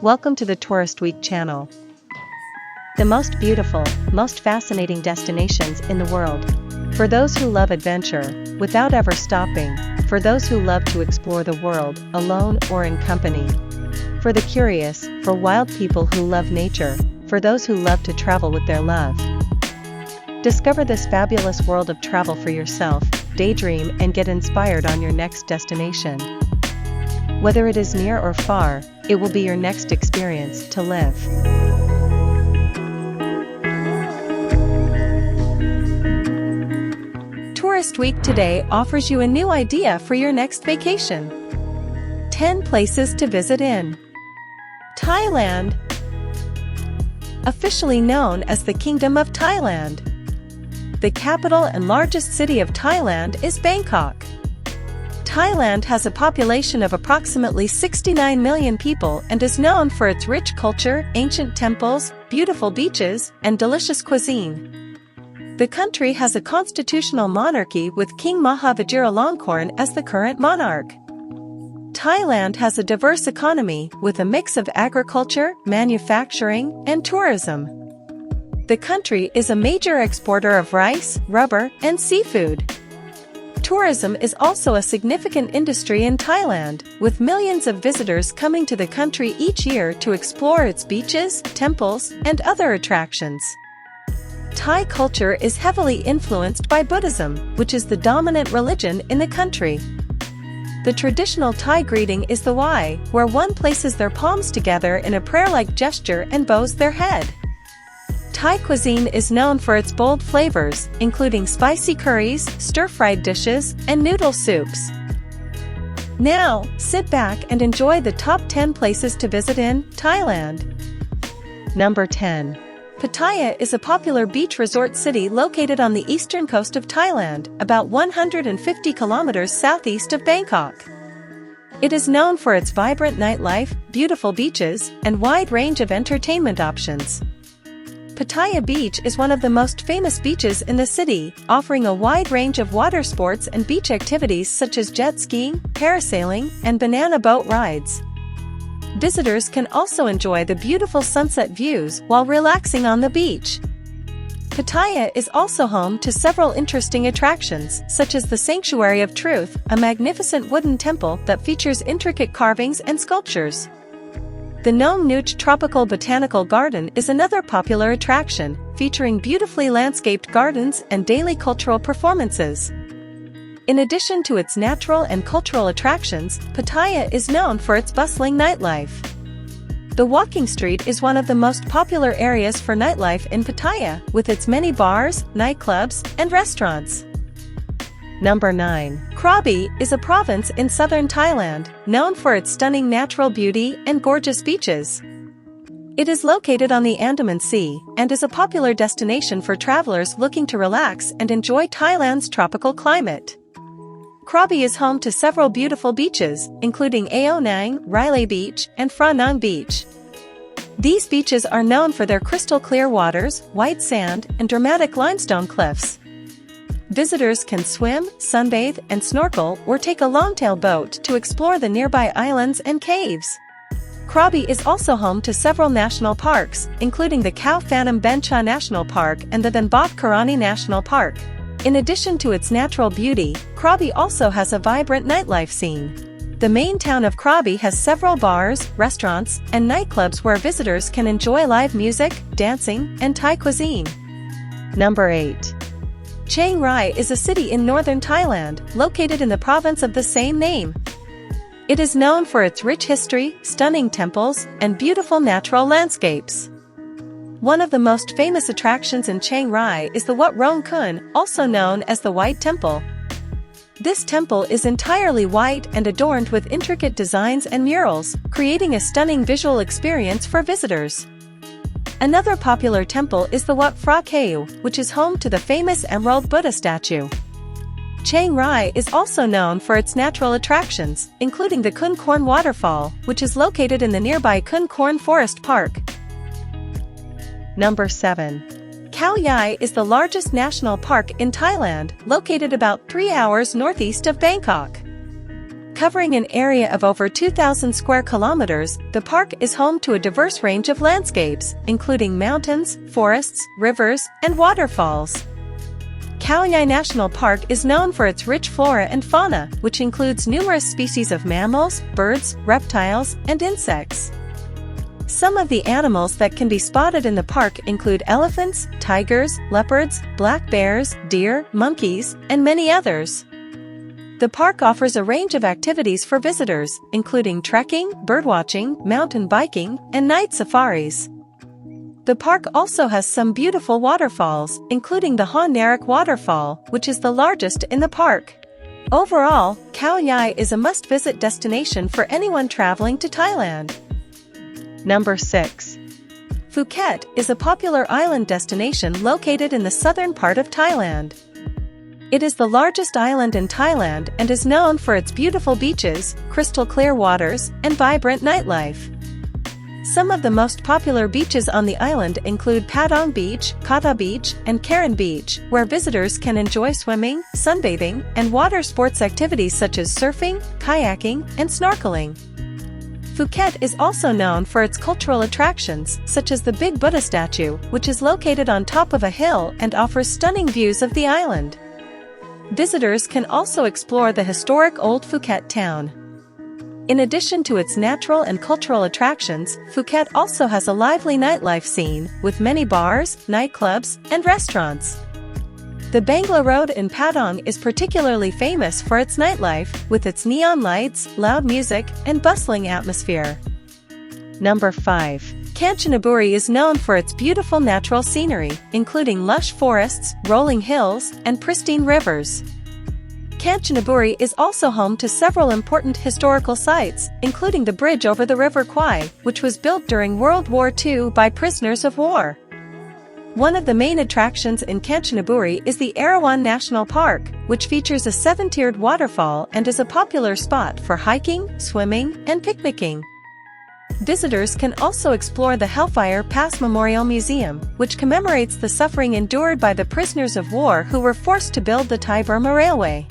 Welcome to the Tourist Week channel. The most beautiful, most fascinating destinations in the world. For those who love adventure, without ever stopping, for those who love to explore the world, alone or in company. For the curious, for wild people who love nature, for those who love to travel with their love. Discover this fabulous world of travel for yourself, daydream and get inspired on your next destination. Whether it is near or far, it will be your next experience to live. Tourist Week today offers you a new idea for your next vacation. 10 places to visit in Thailand. Officially known as the Kingdom of Thailand. The capital and largest city of Thailand is Bangkok. Thailand has a population of approximately 69 million people and is known for its rich culture, ancient temples, beautiful beaches, and delicious cuisine. The country has a constitutional monarchy with King Maha Vajiralongkorn as the current monarch. Thailand has a diverse economy with a mix of agriculture, manufacturing, and tourism. The country is a major exporter of rice, rubber, and seafood. Tourism is also a significant industry in Thailand, with millions of visitors coming to the country each year to explore its beaches, temples, and other attractions. Thai culture is heavily influenced by Buddhism, which is the dominant religion in the country. The traditional Thai greeting is the Y, where one places their palms together in a prayer-like gesture and bows their head. Thai cuisine is known for its bold flavors, including spicy curries, stir-fried dishes, and noodle soups. Now, sit back and enjoy the top 10 places to visit in Thailand. Number 10. Pattaya is a popular beach resort city located on the eastern coast of Thailand, about 150 kilometers southeast of Bangkok. It is known for its vibrant nightlife, beautiful beaches, and wide range of entertainment options. Pattaya Beach is one of the most famous beaches in the city, offering a wide range of water sports and beach activities such as jet skiing, parasailing, and banana boat rides. Visitors can also enjoy the beautiful sunset views while relaxing on the beach. Pattaya is also home to several interesting attractions, such as the Sanctuary of Truth, a magnificent wooden temple that features intricate carvings and sculptures. The Nong Nuch Tropical Botanical Garden is another popular attraction, featuring beautifully landscaped gardens and daily cultural performances. In addition to its natural and cultural attractions, Pattaya is known for its bustling nightlife. The walking street is one of the most popular areas for nightlife in Pattaya, with its many bars, nightclubs, and restaurants. Number 9. Krabi is a province in southern Thailand, known for its stunning natural beauty and gorgeous beaches. It is located on the Andaman Sea, and is a popular destination for travelers looking to relax and enjoy Thailand's tropical climate. Krabi is home to several beautiful beaches, including Ao Nang, Riley Beach, and Phra Nang Beach. These beaches are known for their crystal-clear waters, white sand, and dramatic limestone cliffs. Visitors can swim, sunbathe, and snorkel or take a longtail boat to explore the nearby islands and caves. Krabi is also home to several national parks, including the Khao Phantom Bencha National Park and the Thanbok Karani National Park. In addition to its natural beauty, Krabi also has a vibrant nightlife scene. The main town of Krabi has several bars, restaurants, and nightclubs where visitors can enjoy live music, dancing, and Thai cuisine. Number 8. Chiang Rai is a city in northern Thailand, located in the province of the same name. It is known for its rich history, stunning temples, and beautiful natural landscapes. One of the most famous attractions in Chiang Rai is the Wat Rong Kun, also known as the White Temple. This temple is entirely white and adorned with intricate designs and murals, creating a stunning visual experience for visitors. Another popular temple is the Wat Phra Kaew, which is home to the famous Emerald Buddha statue. Chiang Rai is also known for its natural attractions, including the Khun Korn Waterfall, which is located in the nearby Khun Korn Forest Park. Number 7. Khao Yai is the largest national park in Thailand, located about 3 hours northeast of Bangkok. Covering an area of over 2,000 square kilometers, the park is home to a diverse range of landscapes, including mountains, forests, rivers, and waterfalls. Khao National Park is known for its rich flora and fauna, which includes numerous species of mammals, birds, reptiles, and insects. Some of the animals that can be spotted in the park include elephants, tigers, leopards, black bears, deer, monkeys, and many others. The park offers a range of activities for visitors, including trekking, birdwatching, mountain biking, and night safaris. The park also has some beautiful waterfalls, including the Hua Hin waterfall, which is the largest in the park. Overall, Khao Yai is a must-visit destination for anyone traveling to Thailand. Number 6. Phuket is a popular island destination located in the southern part of Thailand. It is the largest island in Thailand and is known for its beautiful beaches, crystal-clear waters, and vibrant nightlife. Some of the most popular beaches on the island include Patong Beach, Kata Beach, and Karen Beach, where visitors can enjoy swimming, sunbathing, and water sports activities such as surfing, kayaking, and snorkeling. Phuket is also known for its cultural attractions, such as the Big Buddha statue, which is located on top of a hill and offers stunning views of the island. Visitors can also explore the historic Old Phuket town. In addition to its natural and cultural attractions, Phuket also has a lively nightlife scene, with many bars, nightclubs, and restaurants. The Bangla Road in Patong is particularly famous for its nightlife, with its neon lights, loud music, and bustling atmosphere. Number 5. Kanchanaburi is known for its beautiful natural scenery, including lush forests, rolling hills, and pristine rivers. Kanchanaburi is also home to several important historical sites, including the bridge over the River Kwai, which was built during World War II by prisoners of war. One of the main attractions in Kanchanaburi is the Erawan National Park, which features a 7-tiered waterfall and is a popular spot for hiking, swimming, and picnicking. Visitors can also explore the Hellfire Pass Memorial Museum, which commemorates the suffering endured by the prisoners of war who were forced to build the Thai-Burma Railway.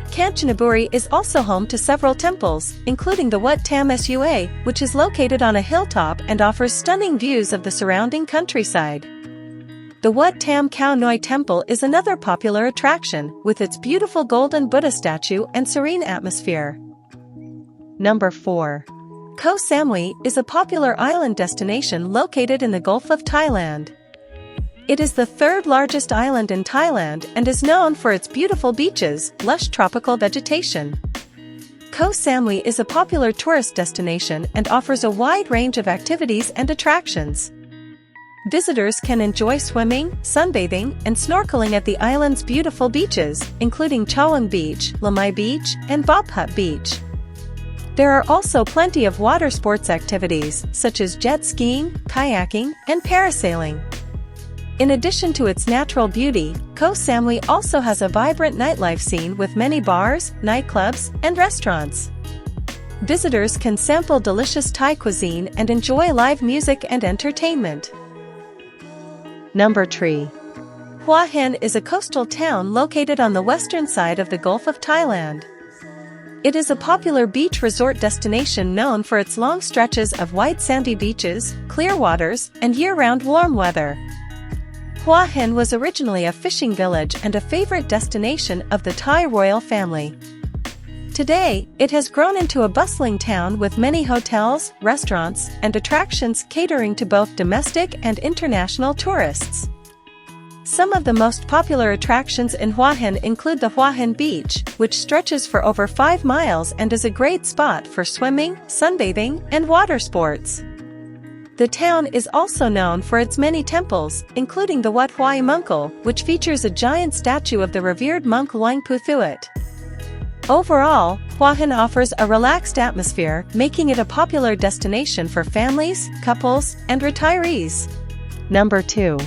Kanchanaburi is also home to several temples, including the Wat Tam Sua, which is located on a hilltop and offers stunning views of the surrounding countryside. The Wat Tam Khao Noi Temple is another popular attraction, with its beautiful golden Buddha statue and serene atmosphere. Number 4. Koh Samui is a popular island destination located in the Gulf of Thailand. It is the third largest island in Thailand and is known for its beautiful beaches, lush tropical vegetation. Koh Samui is a popular tourist destination and offers a wide range of activities and attractions. Visitors can enjoy swimming, sunbathing, and snorkeling at the island's beautiful beaches, including Chaweng Beach, Lamai Beach, and Bophat Beach. There are also plenty of water sports activities, such as jet skiing, kayaking, and parasailing. In addition to its natural beauty, Koh Samui also has a vibrant nightlife scene with many bars, nightclubs, and restaurants. Visitors can sample delicious Thai cuisine and enjoy live music and entertainment. Number 3. Hua Hin is a coastal town located on the western side of the Gulf of Thailand. It is a popular beach resort destination known for its long stretches of white sandy beaches, clear waters, and year-round warm weather. Hua Hin was originally a fishing village and a favorite destination of the Thai royal family. Today, it has grown into a bustling town with many hotels, restaurants, and attractions catering to both domestic and international tourists. Some of the most popular attractions in Hua Hin include the Hua Hin Beach, which stretches for over 5 miles and is a great spot for swimming, sunbathing, and water sports. The town is also known for its many temples, including the Wat Hua Munkal, which features a giant statue of the revered monk Luang Pu Thuat. Overall, Hua Hin offers a relaxed atmosphere, making it a popular destination for families, couples, and retirees. Number 2.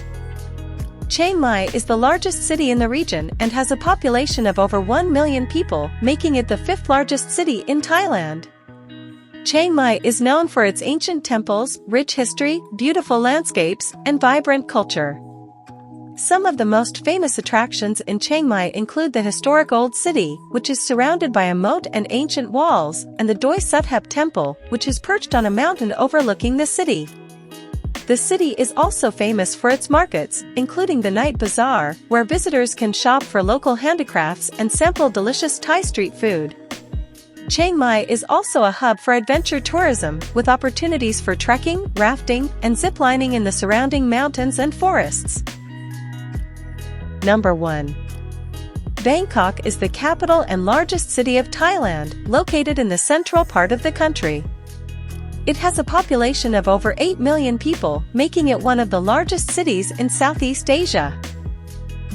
Chiang Mai is the largest city in the region and has a population of over 1 million people, making it the 5th largest city in Thailand. Chiang Mai is known for its ancient temples, rich history, beautiful landscapes, and vibrant culture. Some of the most famous attractions in Chiang Mai include the historic Old City, which is surrounded by a moat and ancient walls, and the Doi Suthep Temple, which is perched on a mountain overlooking the city. The city is also famous for its markets, including the night bazaar, where visitors can shop for local handicrafts and sample delicious Thai street food. Chiang Mai is also a hub for adventure tourism, with opportunities for trekking, rafting, and ziplining in the surrounding mountains and forests. Number 1. Bangkok is the capital and largest city of Thailand, located in the central part of the country. It has a population of over 8 million people, making it one of the largest cities in Southeast Asia.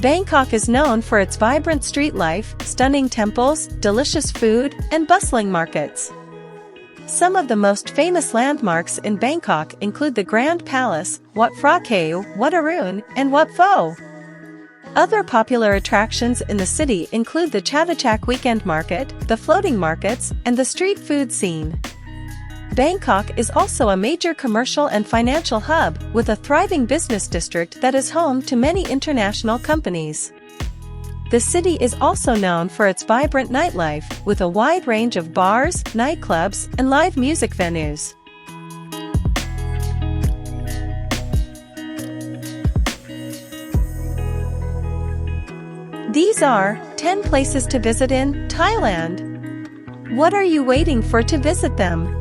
Bangkok is known for its vibrant street life, stunning temples, delicious food, and bustling markets. Some of the most famous landmarks in Bangkok include the Grand Palace, Wat Phra Kaew, Wat Arun, and Wat Pho. Other popular attractions in the city include the Chatuchak Weekend Market, the floating markets, and the street food scene. Bangkok is also a major commercial and financial hub, with a thriving business district that is home to many international companies. The city is also known for its vibrant nightlife, with a wide range of bars, nightclubs, and live music venues. These are 10 places to visit in Thailand. What are you waiting for to visit them?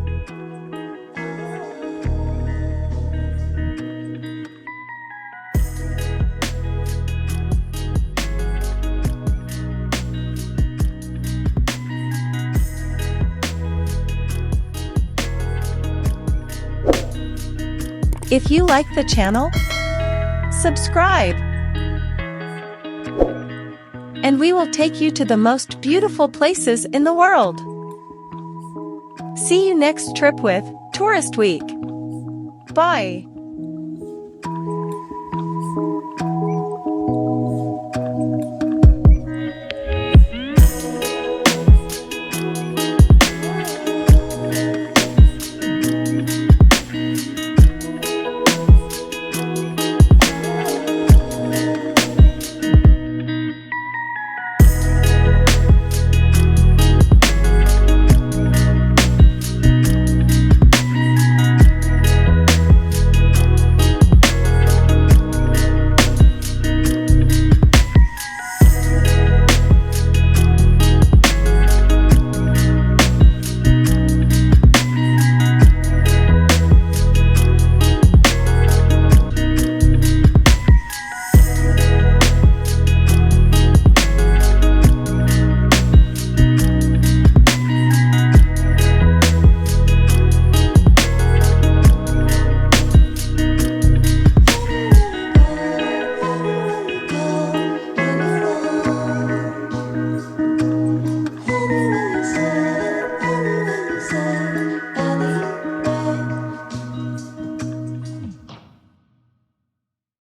If you like the channel, subscribe, and we will take you to the most beautiful places in the world. See you next trip with Tourist Week. Bye.